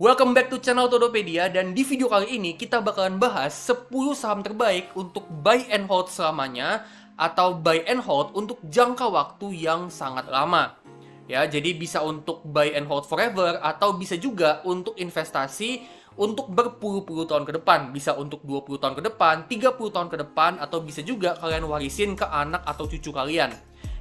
Welcome back to channel Todopedia, dan di video kali ini kita bakalan bahas 10 saham terbaik untuk buy and hold selamanya atau buy and hold untuk jangka waktu yang sangat lama. Ya, jadi bisa untuk buy and hold forever atau bisa juga untuk investasi untuk berpuluh-puluh tahun ke depan. Bisa untuk 20 tahun ke depan, 30 tahun ke depan, atau bisa juga kalian warisin ke anak atau cucu kalian.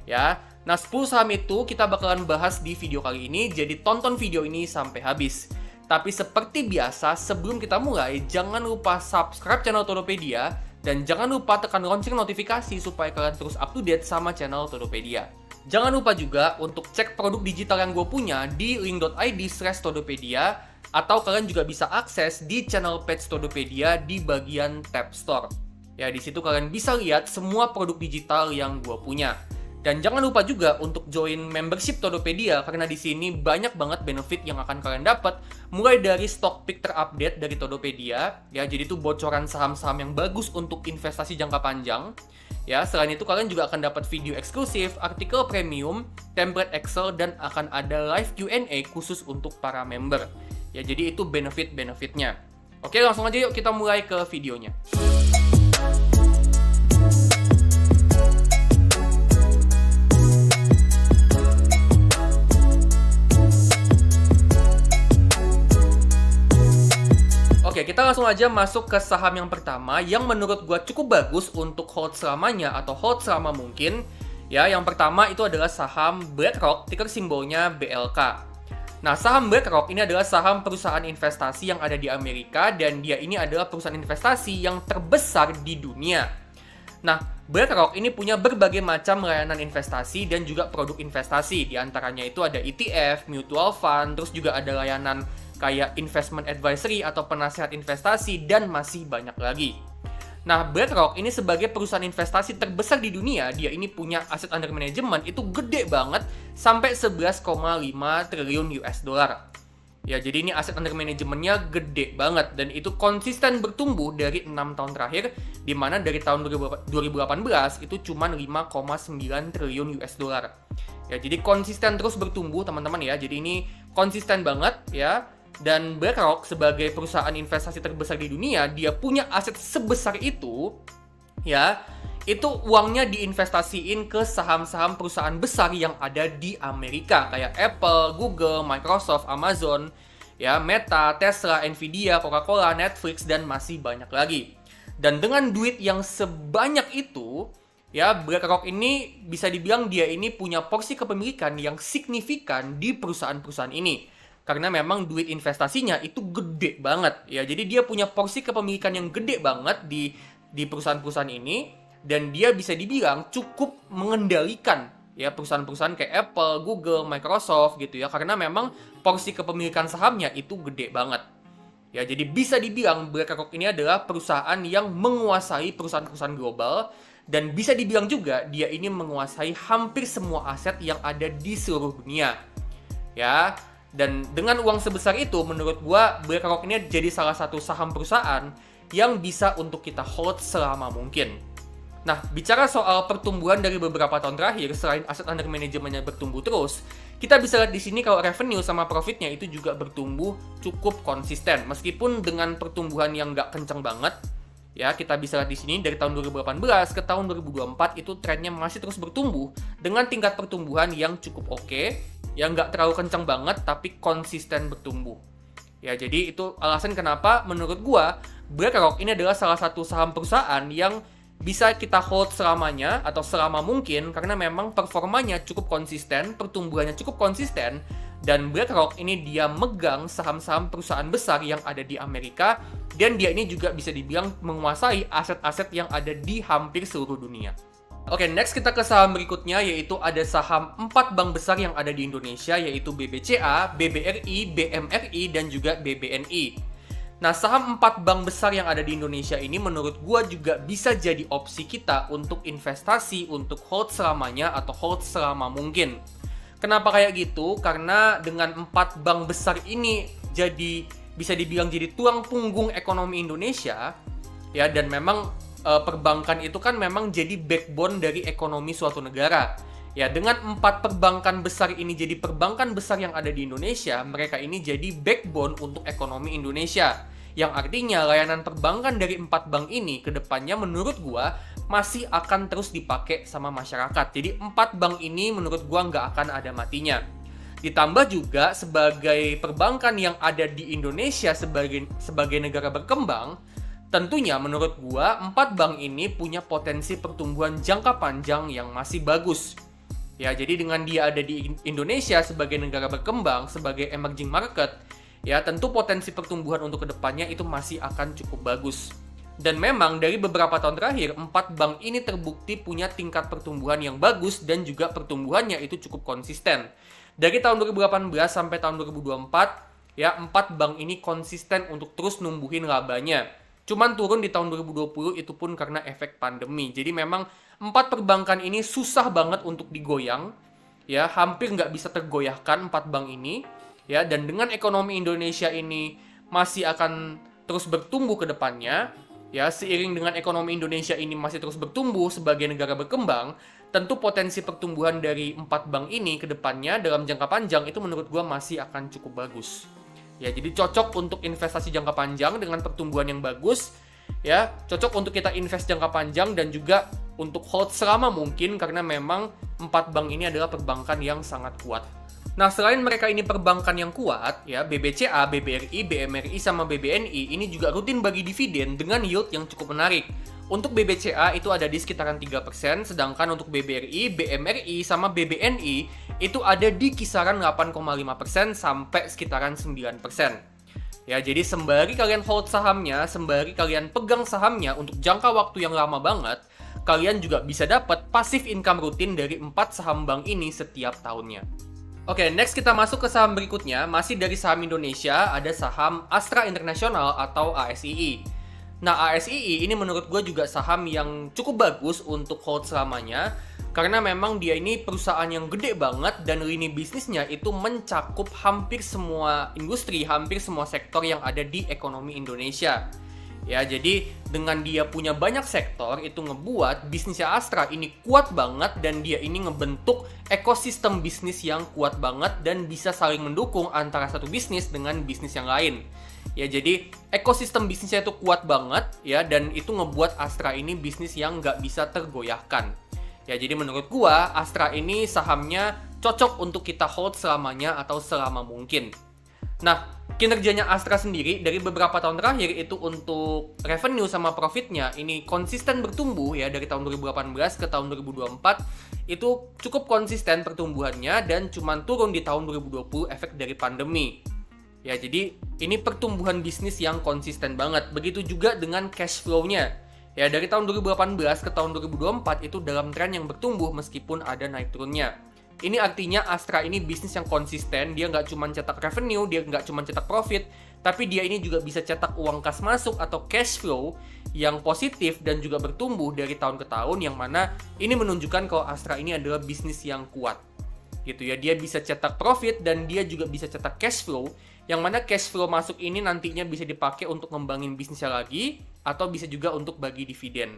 Ya, nah 10 saham itu kita bakalan bahas di video kali ini, jadi tonton video ini sampai habis. Tapi seperti biasa, sebelum kita mulai, jangan lupa subscribe channel Todopedia dan jangan lupa tekan lonceng notifikasi supaya kalian terus up to date sama channel Todopedia. Jangan lupa juga untuk cek produk digital yang gue punya di link.id/Todopedia, atau kalian juga bisa akses di channel page Todopedia di bagian tab store. Ya, di situ kalian bisa lihat semua produk digital yang gue punya. Dan jangan lupa juga untuk join membership Todopedia, karena di sini banyak banget benefit yang akan kalian dapat, mulai dari stock pick terupdate dari Todopedia, ya, jadi itu bocoran saham-saham yang bagus untuk investasi jangka panjang. Ya, selain itu kalian juga akan dapat video eksklusif, artikel premium, template Excel, dan akan ada live Q&A khusus untuk para member. Ya, jadi itu benefit-benefitnya. Oke, langsung aja yuk kita mulai ke videonya. Oke, kita langsung aja masuk ke saham yang pertama yang menurut gue cukup bagus untuk hold selamanya atau hold selama mungkin. Ya, yang pertama itu adalah saham BlackRock, ticker simbolnya BLK. Nah, saham BlackRock ini adalah saham perusahaan investasi yang ada di Amerika, dan dia ini adalah perusahaan investasi yang terbesar di dunia. Nah, BlackRock ini punya berbagai macam layanan investasi dan juga produk investasi. Di antaranya itu ada ETF, mutual fund, terus juga ada layanan kayak investment advisory atau penasehat investasi, dan masih banyak lagi. Nah, BlackRock ini sebagai perusahaan investasi terbesar di dunia, dia ini punya aset under management itu gede banget, sampai 11,5 triliun US dollar. Ya, jadi ini aset under managementnya gede banget, dan itu konsisten bertumbuh dari 6 tahun terakhir, di mana dari tahun 2018 itu cuma 5,9 triliun US dollar. Ya, jadi konsisten terus bertumbuh teman-teman ya, jadi ini konsisten banget ya. Dan BlackRock sebagai perusahaan investasi terbesar di dunia, dia punya aset sebesar itu, ya, itu uangnya diinvestasiin ke saham-saham perusahaan besar yang ada di Amerika, kayak Apple, Google, Microsoft, Amazon, ya, Meta, Tesla, Nvidia, Coca-Cola, Netflix, dan masih banyak lagi. Dan dengan duit yang sebanyak itu, ya, BlackRock ini bisa dibilang dia ini punya porsi kepemilikan yang signifikan di perusahaan-perusahaan ini. Karena memang duit investasinya itu gede banget ya. Jadi dia punya porsi kepemilikan yang gede banget di perusahaan-perusahaan ini, dan dia bisa dibilang cukup mengendalikan ya perusahaan-perusahaan kayak Apple, Google, Microsoft gitu ya. Karena memang porsi kepemilikan sahamnya itu gede banget. Ya, jadi bisa dibilang BlackRock ini adalah perusahaan yang menguasai perusahaan-perusahaan global, dan bisa dibilang juga dia ini menguasai hampir semua aset yang ada di seluruh dunia. Ya. Dan dengan uang sebesar itu, menurut gua BlackRock ini jadi salah satu saham perusahaan yang bisa untuk kita hold selama mungkin. Nah, bicara soal pertumbuhan dari beberapa tahun terakhir, selain aset under manajemennya bertumbuh terus, kita bisa lihat di sini kalau revenue sama profitnya itu juga bertumbuh cukup konsisten, meskipun dengan pertumbuhan yang nggak kenceng banget. Ya, kita bisa lihat di sini dari tahun 2018 ke tahun 2024 itu trennya masih terus bertumbuh dengan tingkat pertumbuhan yang cukup oke. Yang nggak terlalu kencang banget, tapi konsisten bertumbuh. Ya, jadi itu alasan kenapa menurut gua BlackRock ini adalah salah satu saham perusahaan yang bisa kita hold selamanya atau selama mungkin, karena memang performanya cukup konsisten, pertumbuhannya cukup konsisten, dan BlackRock ini dia megang saham-saham perusahaan besar yang ada di Amerika, dan dia ini juga bisa dibilang menguasai aset-aset yang ada di hampir seluruh dunia. Oke, next kita ke saham berikutnya, yaitu ada saham 4 bank besar yang ada di Indonesia, yaitu BBCA, BBRI, BMRI, dan juga BBNI. Nah, saham 4 bank besar yang ada di Indonesia ini menurut gua juga bisa jadi opsi kita untuk investasi, untuk hold selamanya atau hold selama mungkin. Kenapa kayak gitu? Karena dengan 4 bank besar ini jadi bisa dibilang jadi tulang punggung ekonomi Indonesia, ya, dan memang perbankan itu kan memang jadi backbone dari ekonomi suatu negara. Ya, dengan 4 perbankan besar ini jadi perbankan besar yang ada di Indonesia, mereka ini jadi backbone untuk ekonomi Indonesia. Yang artinya layanan perbankan dari 4 bank ini ke depannya menurut gua masih akan terus dipakai sama masyarakat. Jadi 4 bank ini menurut gua nggak akan ada matinya. Ditambah juga sebagai perbankan yang ada di Indonesia sebagai negara berkembang, tentunya menurut gua 4 bank ini punya potensi pertumbuhan jangka panjang yang masih bagus. Ya, jadi dengan dia ada di Indonesia sebagai negara berkembang, sebagai emerging market, ya tentu potensi pertumbuhan untuk kedepannya itu masih akan cukup bagus. Dan memang dari beberapa tahun terakhir, 4 bank ini terbukti punya tingkat pertumbuhan yang bagus dan juga pertumbuhannya itu cukup konsisten. Dari tahun 2018 sampai tahun 2024, ya 4 bank ini konsisten untuk terus numbuhin labanya. Cuman turun di tahun 2020 itu pun karena efek pandemi. Jadi memang 4 perbankan ini susah banget untuk digoyang, ya hampir nggak bisa tergoyahkan 4 bank ini, ya. Dan dengan ekonomi Indonesia ini masih akan terus bertumbuh ke depannya, ya seiring dengan ekonomi Indonesia ini masih terus bertumbuh sebagai negara berkembang, tentu potensi pertumbuhan dari 4 bank ini ke depannya dalam jangka panjang itu menurut gua masih akan cukup bagus. Ya, jadi cocok untuk investasi jangka panjang dengan pertumbuhan yang bagus. Ya, cocok untuk kita invest jangka panjang dan juga untuk hold selama mungkin karena memang 4 bank ini adalah perbankan yang sangat kuat. Nah, selain mereka ini perbankan yang kuat, ya BBCA, BBRI, BMRI, sama BBNI ini juga rutin bagi dividen dengan yield yang cukup menarik. Untuk BBCA itu ada di sekitaran 3%, sedangkan untuk BBRI, BMRI, sama BBNI itu ada di kisaran 8,5% sampai sekitaran 9%. Ya, jadi sembari kalian hold sahamnya, sembari kalian pegang sahamnya untuk jangka waktu yang lama banget, kalian juga bisa dapat passive income rutin dari 4 saham bank ini setiap tahunnya. Oke, next kita masuk ke saham berikutnya. Masih dari saham Indonesia, ada saham Astra International atau ASII. Nah, ASII ini menurut gue juga saham yang cukup bagus untuk hold selamanya, karena memang dia ini perusahaan yang gede banget dan lini bisnisnya itu mencakup hampir semua industri, hampir semua sektor yang ada di ekonomi Indonesia. Ya, jadi dengan dia punya banyak sektor itu ngebuat bisnisnya Astra ini kuat banget dan dia ini ngebentuk ekosistem bisnis yang kuat banget dan bisa saling mendukung antara satu bisnis dengan bisnis yang lain. Ya, jadi ekosistem bisnisnya itu kuat banget ya, dan itu ngebuat Astra ini bisnis yang nggak bisa tergoyahkan. Ya, jadi menurut gua Astra ini sahamnya cocok untuk kita hold selamanya atau selama mungkin. Nah, kinerjanya Astra sendiri dari beberapa tahun terakhir itu untuk revenue sama profitnya ini konsisten bertumbuh ya, dari tahun 2018 ke tahun 2024 itu cukup konsisten pertumbuhannya dan cuman turun di tahun 2020 efek dari pandemi. Ya, jadi ini pertumbuhan bisnis yang konsisten banget. Begitu juga dengan cash flow-nya. Ya, dari tahun 2018 ke tahun 2024 itu dalam tren yang bertumbuh meskipun ada naik turunnya. Ini artinya Astra ini bisnis yang konsisten, dia nggak cuma cetak revenue, dia nggak cuma cetak profit, tapi dia ini juga bisa cetak uang kas masuk atau cash flow yang positif dan juga bertumbuh dari tahun ke tahun, yang mana ini menunjukkan kalau Astra ini adalah bisnis yang kuat. Gitu ya, dia bisa cetak profit dan dia juga bisa cetak cash flow, yang mana cash flow masuk ini nantinya bisa dipakai untuk ngembangin bisnisnya lagi, atau bisa juga untuk bagi dividen.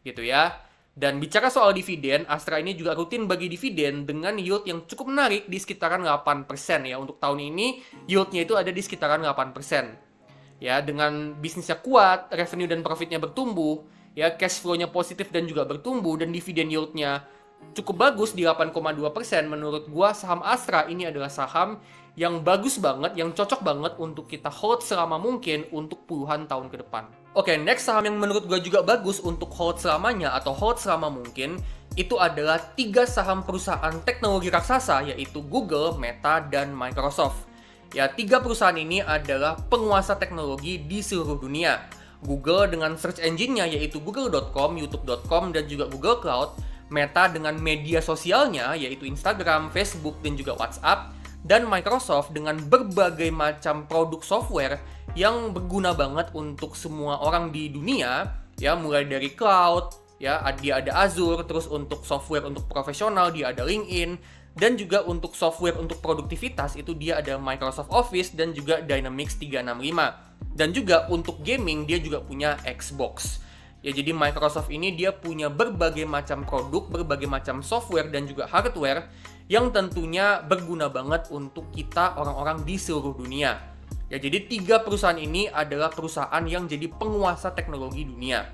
Gitu ya. Dan bicara soal dividen, Astra ini juga rutin bagi dividen dengan yield yang cukup menarik di sekitaran 8% ya. Untuk tahun ini, yieldnya itu ada di sekitaran 8%. Ya, dengan bisnisnya kuat, revenue dan profitnya bertumbuh, ya cash flow-nya positif dan juga bertumbuh, dan dividen yieldnya cukup bagus di 8,2%. Menurut gua saham Astra ini adalah saham yang bagus banget, yang cocok banget untuk kita hold selama mungkin untuk puluhan tahun ke depan. Oke, next saham yang menurut gue juga bagus untuk hold selamanya atau hold selama mungkin itu adalah 3 saham perusahaan teknologi raksasa, yaitu Google, Meta, dan Microsoft. Ya, 3 perusahaan ini adalah penguasa teknologi di seluruh dunia. Google dengan search engine-nya yaitu google.com, youtube.com, dan juga Google Cloud. Meta dengan media sosialnya yaitu Instagram, Facebook, dan juga WhatsApp. Dan Microsoft dengan berbagai macam produk software yang berguna banget untuk semua orang di dunia, ya mulai dari cloud, ya dia ada Azure, terus untuk software untuk profesional dia ada LinkedIn, dan juga untuk software untuk produktivitas itu dia ada Microsoft Office dan juga Dynamics 365. Dan juga untuk gaming dia juga punya Xbox. Ya, jadi Microsoft ini dia punya berbagai macam produk, berbagai macam software dan juga hardware yang tentunya berguna banget untuk kita orang-orang di seluruh dunia. Ya, jadi 3 perusahaan ini adalah perusahaan yang jadi penguasa teknologi dunia.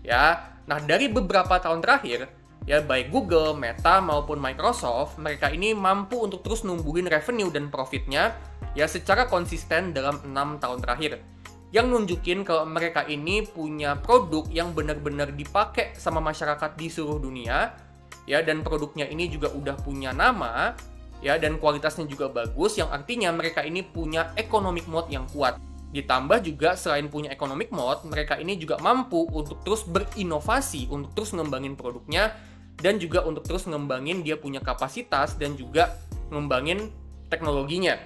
Ya, nah dari beberapa tahun terakhir, ya baik Google, Meta maupun Microsoft, mereka ini mampu untuk terus numbuhin revenue dan profitnya ya secara konsisten dalam 6 tahun terakhir. Yang nunjukin kalau mereka ini punya produk yang benar-benar dipakai sama masyarakat di seluruh dunia, ya, dan produknya ini juga udah punya nama, ya, dan kualitasnya juga bagus, yang artinya mereka ini punya economic moat yang kuat. Ditambah juga selain punya economic moat, mereka ini juga mampu untuk terus berinovasi, untuk terus ngembangin produknya, dan juga untuk terus ngembangin dia punya kapasitas dan juga ngembangin teknologinya.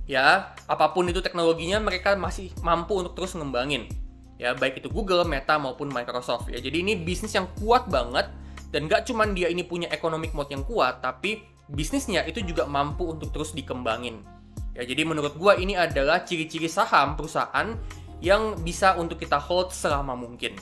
Ya, apapun itu teknologinya mereka masih mampu untuk terus ngembangin. Ya, baik itu Google, Meta maupun Microsoft. Ya, jadi ini bisnis yang kuat banget dan nggak cuman dia ini punya economic moat yang kuat, tapi bisnisnya itu juga mampu untuk terus dikembangin. Ya, jadi menurut gua ini adalah ciri-ciri saham perusahaan yang bisa untuk kita hold selama mungkin.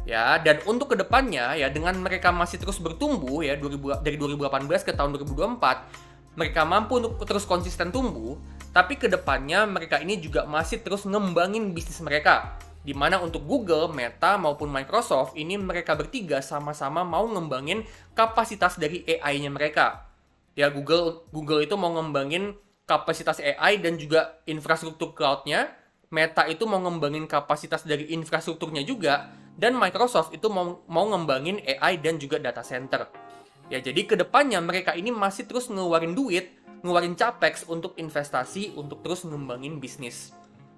Ya, dan untuk kedepannya ya dengan mereka masih terus bertumbuh ya dari 2018 ke tahun 2024, mereka mampu untuk terus konsisten tumbuh. Tapi kedepannya mereka ini juga masih terus ngembangin bisnis mereka. Dimana untuk Google, Meta, maupun Microsoft ini mereka bertiga sama-sama mau ngembangin kapasitas dari AI-nya mereka. Ya, Google itu mau ngembangin kapasitas AI dan juga infrastruktur cloud-nya. Meta itu mau ngembangin kapasitas dari infrastrukturnya juga. Dan Microsoft itu mau ngembangin AI dan juga data center. Ya, jadi kedepannya mereka ini masih terus ngeluarin duit, ngeluarin capex untuk investasi, untuk terus ngembangin bisnis.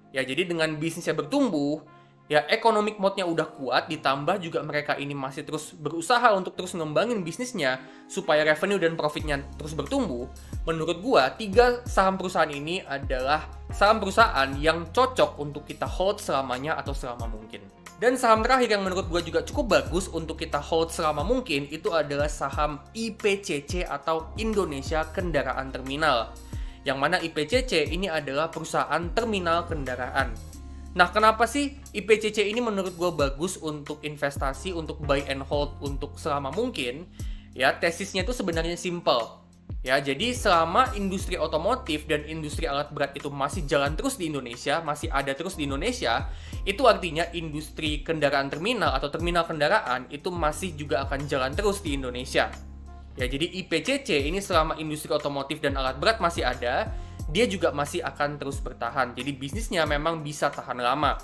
Ya, jadi dengan bisnisnya bertumbuh, ya economic moat-nya udah kuat, ditambah juga mereka ini masih terus berusaha untuk terus ngembangin bisnisnya, supaya revenue dan profitnya terus bertumbuh. Menurut gua, 3 saham perusahaan ini adalah saham perusahaan yang cocok untuk kita hold selamanya atau selama mungkin. Dan saham terakhir yang menurut gue juga cukup bagus untuk kita hold selama mungkin itu adalah saham IPCC atau Indonesia Kendaraan Terminal. Yang mana IPCC ini adalah perusahaan terminal kendaraan. Nah, kenapa sih IPCC ini menurut gue bagus untuk investasi, untuk buy and hold untuk selama mungkin? Ya, tesisnya itu sebenarnya simple. Ya, jadi selama industri otomotif dan industri alat berat itu masih jalan terus di Indonesia, masih ada terus di Indonesia, itu artinya industri kendaraan terminal atau terminal kendaraan itu masih juga akan jalan terus di Indonesia. Ya, jadi IPCC ini selama industri otomotif dan alat berat masih ada, dia juga masih akan terus bertahan. Jadi bisnisnya memang bisa tahan lama.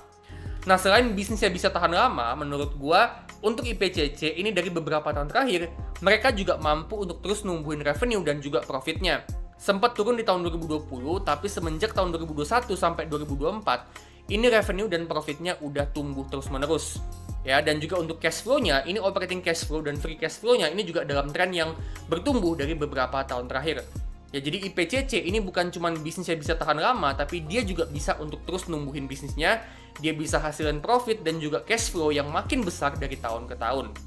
Nah, selain bisnisnya bisa tahan lama, menurut gua untuk IPCC ini dari beberapa tahun terakhir, mereka juga mampu untuk terus numbuhin revenue dan juga profitnya. Sempat turun di tahun 2020, tapi semenjak tahun 2021 sampai 2024, ini revenue dan profitnya udah tumbuh terus-menerus. Ya, dan juga untuk cash flow-nya, ini operating cash flow dan free cash flow-nya ini juga dalam tren yang bertumbuh dari beberapa tahun terakhir. Ya, jadi IPCC ini bukan cuma bisnisnya bisa tahan lama, tapi dia juga bisa untuk terus numbuhin bisnisnya. Dia bisa hasilin profit dan juga cash flow yang makin besar dari tahun ke tahun.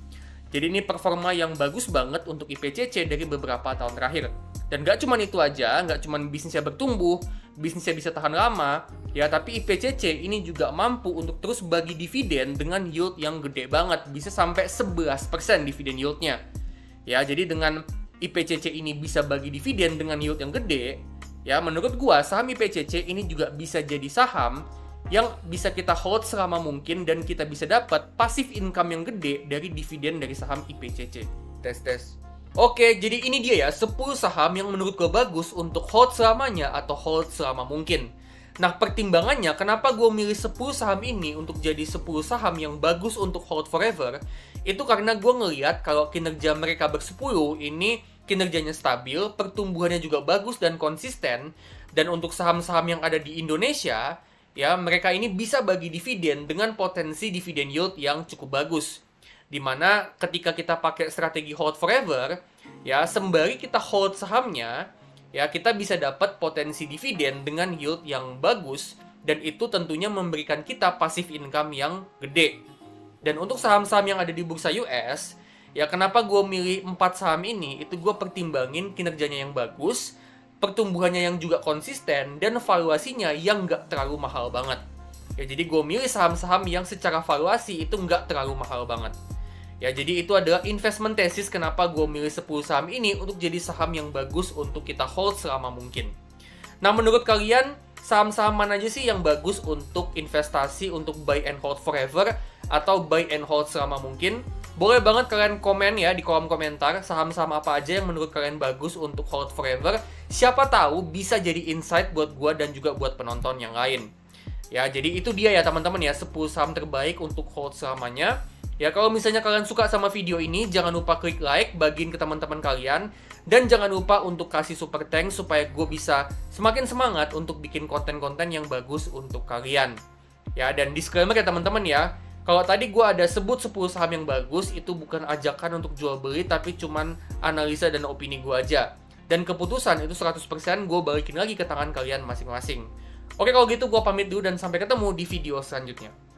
Jadi ini performa yang bagus banget untuk IPCC dari beberapa tahun terakhir. Dan gak cuma itu aja, gak cuma bisnisnya bertumbuh, bisnisnya bisa tahan lama, ya, tapi IPCC ini juga mampu untuk terus bagi dividen dengan yield yang gede banget, bisa sampai 11% dividen yieldnya. Ya, jadi dengan IPCC ini bisa bagi dividen dengan yield yang gede, ya menurut gua saham IPCC ini juga bisa jadi saham yang bisa kita hold selama mungkin dan kita bisa dapat passive income yang gede dari dividen dari saham IPCC. Tes. Oke, jadi ini dia ya 10 saham yang menurut gue bagus untuk hold selamanya atau hold selama mungkin. Nah, pertimbangannya kenapa gue milih 10 saham ini untuk jadi 10 saham yang bagus untuk hold forever, itu karena gue ngeliat kalau kinerja mereka bersepuluh ini kinerjanya stabil, pertumbuhannya juga bagus dan konsisten, dan untuk saham-saham yang ada di Indonesia, ya mereka ini bisa bagi dividen dengan potensi dividen yield yang cukup bagus. Dimana ketika kita pakai strategi hold forever, ya sembari kita hold sahamnya, ya kita bisa dapat potensi dividen dengan yield yang bagus, dan itu tentunya memberikan kita passive income yang gede. Dan untuk saham-saham yang ada di bursa US, ya kenapa gue milih 4 saham ini, itu gue pertimbangin kinerjanya yang bagus, pertumbuhannya yang juga konsisten, dan valuasinya yang nggak terlalu mahal banget. Ya, jadi gue milih saham-saham yang secara valuasi itu nggak terlalu mahal banget. Ya, jadi itu adalah investment thesis kenapa gue milih 10 saham ini untuk jadi saham yang bagus untuk kita hold selama mungkin. Nah, menurut kalian, saham-saham mana aja sih yang bagus untuk investasi, untuk buy and hold forever, atau buy and hold selama mungkin? Boleh banget kalian komen ya di kolom komentar, saham-saham apa aja yang menurut kalian bagus untuk hold forever. Siapa tahu bisa jadi insight buat gue dan juga buat penonton yang lain. Ya, jadi itu dia ya teman-teman ya, 10 saham terbaik untuk hold selamanya. Ya, kalau misalnya kalian suka sama video ini, jangan lupa klik like, bagiin ke teman-teman kalian. Dan jangan lupa untuk kasih super thanks supaya gue bisa semakin semangat untuk bikin konten-konten yang bagus untuk kalian. Ya, dan disclaimer ya teman-teman ya, kalau tadi gue ada sebut 10 saham yang bagus, itu bukan ajakan untuk jual beli, tapi cuman analisa dan opini gue aja. Dan keputusan itu 100% gue balikin lagi ke tangan kalian masing-masing. Oke, kalau gitu gue pamit dulu dan sampai ketemu di video selanjutnya.